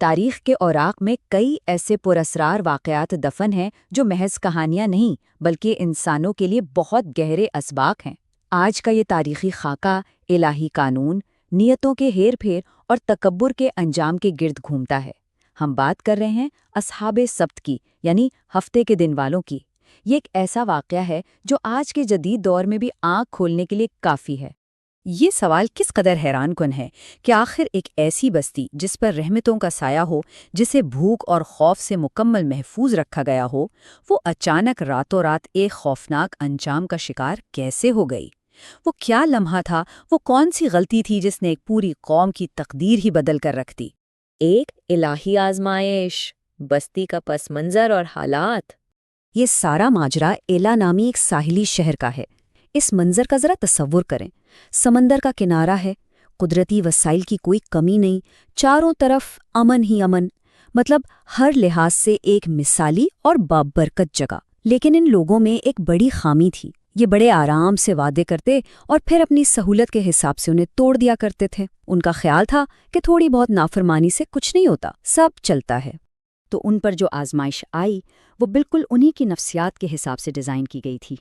تاریخ کے اوراق میں کئی ایسے پراسرار واقعات دفن ہیں جو محض کہانیاں نہیں بلکہ انسانوں کے لیے بہت گہرے اسباق ہیں۔ آج کا یہ تاریخی خاکہ الہی قانون، نیتوں کے ہیر پھیر اور تکبر کے انجام کے گرد گھومتا ہے۔ ہم بات کر رہے ہیں اصحاب سبت کی، یعنی ہفتے کے دن والوں کی۔ یہ ایک ایسا واقعہ ہے جو آج کے جدید دور میں بھی آنکھ کھولنے کے لیے کافی ہے۔ یہ سوال کس قدر حیران کن ہے کہ آخر ایک ایسی بستی جس پر رحمتوں کا سایہ ہو، جسے بھوک اور خوف سے مکمل محفوظ رکھا گیا ہو، وہ اچانک راتوں رات ایک خوفناک انجام کا شکار کیسے ہو گئی؟ وہ کیا لمحہ تھا، وہ کون سی غلطی تھی جس نے ایک پوری قوم کی تقدیر ہی بدل کر رکھ دی؟ ایک الہی آزمائش، بستی کا پس منظر اور حالات۔ یہ سارا ماجرا ایلا نامی ایک ساحلی شہر کا ہے۔ اس منظر کا ذرا تصور کریں۔ سمندر کا کنارہ ہے، قدرتی وسائل کی کوئی کمی نہیں، چاروں طرف امن ہی امن، مطلب ہر لحاظ سے ایک مثالی اور بابرکت جگہ۔ لیکن ان لوگوں میں ایک بڑی خامی تھی۔ یہ بڑے آرام سے وعدے کرتے اور پھر اپنی سہولت کے حساب سے انہیں توڑ دیا کرتے تھے۔ ان کا خیال تھا کہ تھوڑی بہت نافرمانی سے کچھ نہیں ہوتا، سب چلتا ہے۔ تو ان پر جو آزمائش آئی وہ بالکل انہی کی نفسیات کے حساب سے ڈیزائن کی گئی تھی۔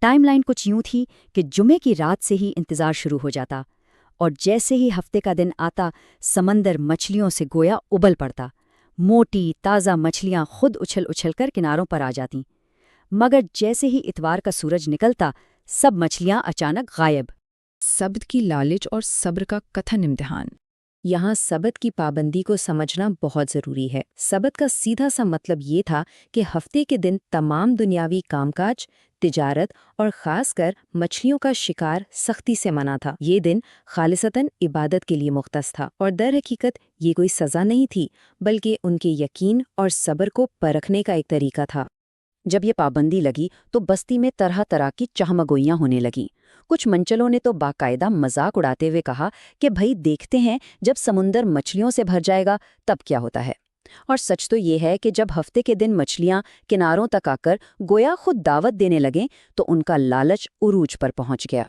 ٹائم لائن کچھ یوں تھی کہ جمعے کی رات سے ہی انتظار شروع ہو جاتا، اور جیسے ہی ہفتے کا دن آتا سمندر مچھلیوں سے گویا ابل پڑتا۔ موٹی تازہ مچھلیاں خود اچھل اچھل کر کناروں پر آ جاتیں، مگر جیسے ہی اتوار کا سورج نکلتا سب مچھلیاں اچانک غائب۔ سبت کی لالچ اور صبر کا کتھن امتحان۔ یہاں سبت کی پابندی کو سمجھنا بہت ضروری ہے۔ سبت کا سیدھا سا مطلب یہ تھا کہ ہفتے کے دن تمام دنیاوی کام کاج، تجارت اور خاص کر مچھلیوں کا شکار سختی سے منع تھا۔ یہ دن خالصتاً عبادت کے لیے مختص تھا، اور در حقیقت یہ کوئی سزا نہیں تھی بلکہ ان کے یقین اور صبر کو پرکھنے کا ایک طریقہ تھا۔ جب یہ پابندی لگی تو بستی میں طرح طرح کی چہمگوئیاں ہونے لگیں۔ کچھ منچلوں نے تو باقاعدہ مذاق اڑاتے ہوئے کہا کہ بھئی دیکھتے ہیں جب سمندر مچھلیوں سے بھر جائے گا تب کیا ہوتا ہے۔ اور سچ تو یہ ہے کہ جب ہفتے کے دن مچھلیاں کناروں تک آ کر گویا خود دعوت دینے لگیں تو ان کا لالچ عروج پر پہنچ گیا۔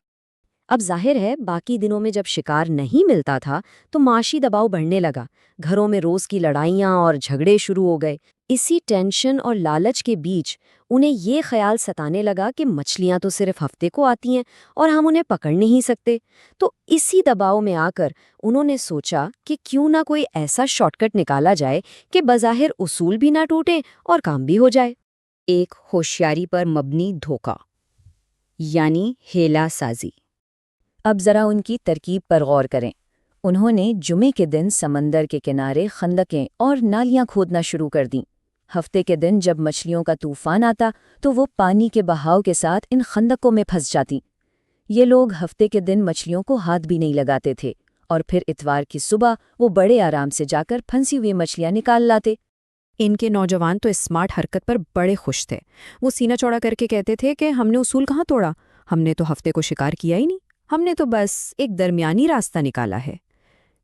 اب ظاہر ہے باقی دنوں میں جب شکار نہیں ملتا تھا تو معاشی دباؤ بڑھنے لگا، گھروں میں روز کی لڑائیاں اور جھگڑے شروع ہو گئے۔ اسی ٹینشن اور لالچ کے بیچ انہیں یہ خیال ستانے لگا کہ مچھلیاں تو صرف ہفتے کو آتی ہیں اور ہم انہیں پکڑ نہیں سکتے۔ تو اسی دباؤ میں آ کر انہوں نے سوچا کہ کیوں نہ کوئی ایسا شارٹ کٹ نکالا جائے کہ بظاہر اصول بھی نہ ٹوٹے اور کام بھی ہو جائے۔ ایک ہوشیاری پر مبنی دھوکہ، یعنی ہیلا سازی۔ اب ذرا ان کی ترکیب پر غور کریں۔ انہوں نے جمعے کے دن سمندر کے کنارے خندقیں اور نالیاں کھودنا شروع کر دیں۔ ہفتے کے دن جب مچھلیوں کا طوفان آتا تو وہ پانی کے بہاؤ کے ساتھ ان خندقوں میں پھنس جاتی۔ یہ لوگ ہفتے کے دن مچھلیوں کو ہاتھ بھی نہیں لگاتے تھے، اور پھر اتوار کی صبح وہ بڑے آرام سے جا کر پھنسی ہوئی مچھلیاں نکال لاتے۔ ان کے نوجوان تو اسمارٹ حرکت پر بڑے خوش تھے۔ وہ سینہ چوڑا کر کے کہتے تھے کہ ہم نے اصول کہاں توڑا، ہم نے تو ہفتے کو شکار کیا ہی نہیں، ہم نے تو بس ایک درمیانی راستہ نکالا ہے۔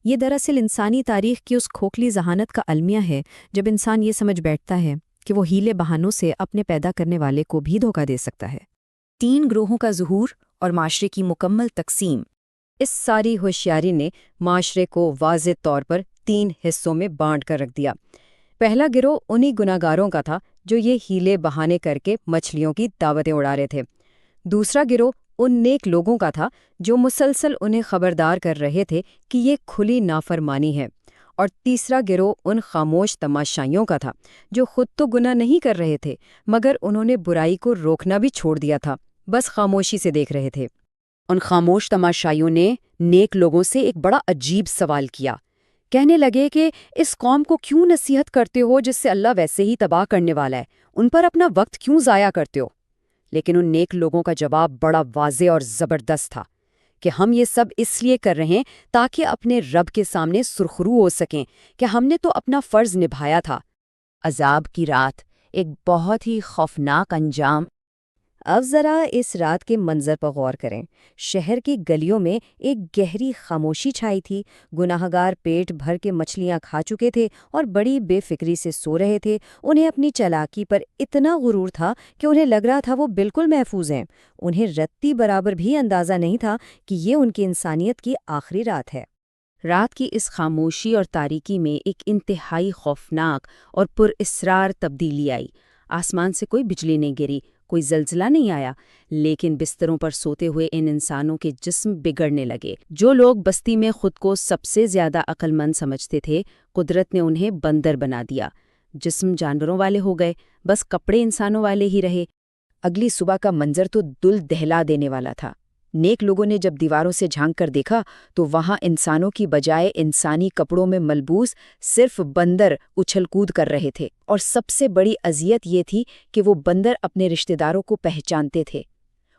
یہ دراصل انسانی تاریخ کی اس کھوکھلی ذہانت کا المیہ ہے جب انسان یہ سمجھ بیٹھتا ہے کہ وہ ہیلے بہانوں سے اپنے پیدا کرنے والے کو بھی دھوکہ دے سکتا ہے۔ 3 گروہوں کا ظہور اور معاشرے کی مکمل تقسیم۔ اس ساری ہوشیاری نے معاشرے کو واضح طور پر 3 حصوں میں بانٹ کر رکھ دیا۔ پہلا گروہ انہی گناہگاروں کا تھا جو یہ ہیلے بہانے کر کے مچھلیوں کی دعوتیں اڑا رہے تھے۔ دوسرا گروہ ان نیک لوگوں کا تھا جو مسلسل انہیں خبردار کر رہے تھے کہ یہ کھلی نافرمانی ہے۔ اور تیسرا گروہ ان خاموش تماشائیوں کا تھا جو خود تو گناہ نہیں کر رہے تھے مگر انہوں نے برائی کو روکنا بھی چھوڑ دیا تھا، بس خاموشی سے دیکھ رہے تھے۔ ان خاموش تماشائیوں نے نیک لوگوں سے ایک بڑا عجیب سوال کیا۔ کہنے لگے کہ اس قوم کو کیوں نصیحت کرتے ہو جس سے اللہ ویسے ہی تباہ کرنے والا ہے؟ ان پر اپنا وقت کیوں ضائع کرتے ہو؟ لیکن ان نیک لوگوں کا جواب بڑا واضح اور زبردست تھا کہ ہم یہ سب اس لیے کر رہے ہیں تاکہ اپنے رب کے سامنے سرخرو ہو سکیں کہ ہم نے تو اپنا فرض نبھایا تھا۔ عذاب کی رات، ایک بہت ہی خوفناک انجام۔ اب ذرا اس رات کے منظر پر غور کریں۔ شہر کی گلیوں میں ایک گہری خاموشی چھائی تھی۔ گناہگار پیٹ بھر کے مچھلیاں کھا چکے تھے اور بڑی بے فکری سے سو رہے تھے۔ انہیں اپنی چالاکی پر اتنا غرور تھا کہ انہیں لگ رہا تھا وہ بالکل محفوظ ہیں۔ انہیں رتی برابر بھی اندازہ نہیں تھا کہ یہ ان کی انسانیت کی آخری رات ہے۔ رات کی اس خاموشی اور تاریکی میں ایک انتہائی خوفناک اور پراسرار تبدیلی آئی۔ آسمان سے کوئی بجلی نہیں گری، کوئی زلزلہ نہیں آیا، لیکن بستروں پر سوتے ہوئے ان انسانوں کے جسم بگڑنے لگے۔ جو لوگ بستی میں خود کو سب سے زیادہ عقل مند سمجھتے تھے، قدرت نے انہیں بندر بنا دیا۔ جسم جانوروں والے ہو گئے، بس کپڑے انسانوں والے ہی رہے۔ اگلی صبح کا منظر تو دل دہلا دینے والا تھا۔ نیک لوگوں نے جب دیواروں سے جھانک کر دیکھا تو وہاں انسانوں کی بجائے انسانی کپڑوں میں ملبوس صرف بندر اچھل کود کر رہے تھے، اور سب سے بڑی اذیت یہ تھی کہ وہ بندر اپنے رشتہ داروں کو پہچانتے تھے۔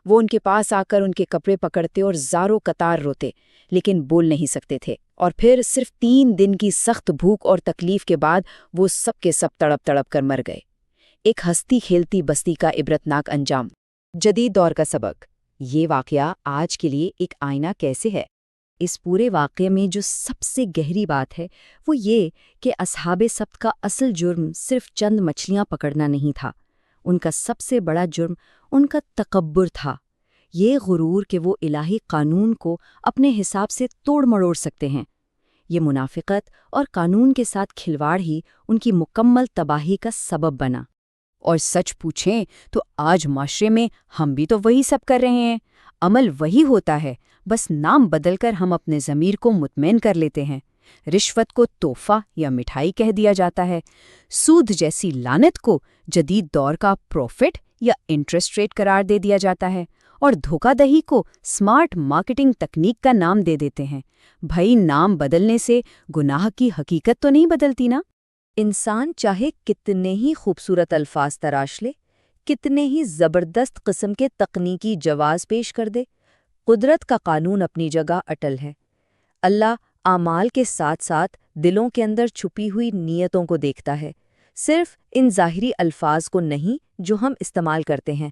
وہ ان کے پاس آ کر ان کے کپڑے پکڑتے اور زاروں قطار روتے، لیکن بول نہیں سکتے تھے۔ اور پھر صرف 3 دن کی سخت بھوک اور تکلیف کے بعد وہ سب کے سب تڑپ تڑپ کر مر گئے۔ ایک ہستی کھیلتی بستی کا عبرتناک انجام۔ جدید دور کا سبق۔ یہ واقعہ آج کے لیے ایک آئینہ کیسے ہے؟ اس پورے واقعے میں جو سب سے گہری بات ہے وہ یہ کہ اصحاب سبت کا اصل جرم صرف چند مچھلیاں پکڑنا نہیں تھا۔ ان کا سب سے بڑا جرم ان کا تکبر تھا، یہ غرور کہ وہ الہی قانون کو اپنے حساب سے توڑ مڑوڑ سکتے ہیں۔ یہ منافقت اور قانون کے ساتھ کھلواڑ ہی ان کی مکمل تباہی کا سبب بنا۔ اور سچ پوچھیں تو آج معاشرے میں ہم بھی تو وہی سب کر رہے ہیں، عمل وہی ہوتا ہے، بس نام بدل کر ہم اپنے ضمیر کو مطمئن کر لیتے ہیں۔ رشوت کو تحفہ یا مٹھائی کہہ دیا جاتا ہے، سود جیسی لعنت کو جدید دور کا پروفٹ یا انٹرسٹ ریٹ قرار دے دیا جاتا ہے، اور دھوکہ دہی کو سمارٹ مارکیٹنگ تکنیک کا نام دے دیتے ہیں۔ بھائی نام بدلنے سے گناہ کی حقیقت تو نہیں بدلتی نا؟ انسان چاہے کتنے ہی خوبصورت الفاظ تراش لے، کتنے ہی زبردست قسم کے تکنیکی جواز پیش کر دے، قدرت کا قانون اپنی جگہ اٹل ہے۔ اللہ اعمال کے ساتھ ساتھ دلوں کے اندر چھپی ہوئی نیتوں کو دیکھتا ہے، صرف ان ظاہری الفاظ کو نہیں جو ہم استعمال کرتے ہیں۔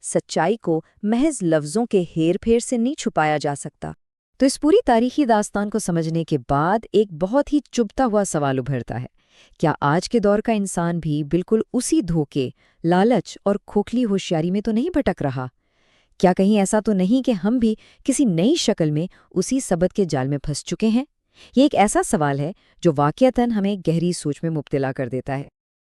سچائی کو محض لفظوں کے ہیر پھیر سے نہیں چھپایا جا سکتا۔ تو اس پوری تاریخی داستان کو سمجھنے کے بعد ایک بہت ہی چبھتا ہوا سوال ابھرتا ہے، کیا آج کے دور کا انسان بھی بالکل اسی دھوکے، لالچ اور کھوکھلی ہوشیاری میں تو نہیں بھٹک رہا؟ کیا کہیں ایسا تو نہیں کہ ہم بھی کسی نئی شکل میں اسی سبت کے جال میں پھنس چکے ہیں؟ یہ ایک ایسا سوال ہے جو واقعتاً ہمیں گہری سوچ میں مبتلا کر دیتا ہے۔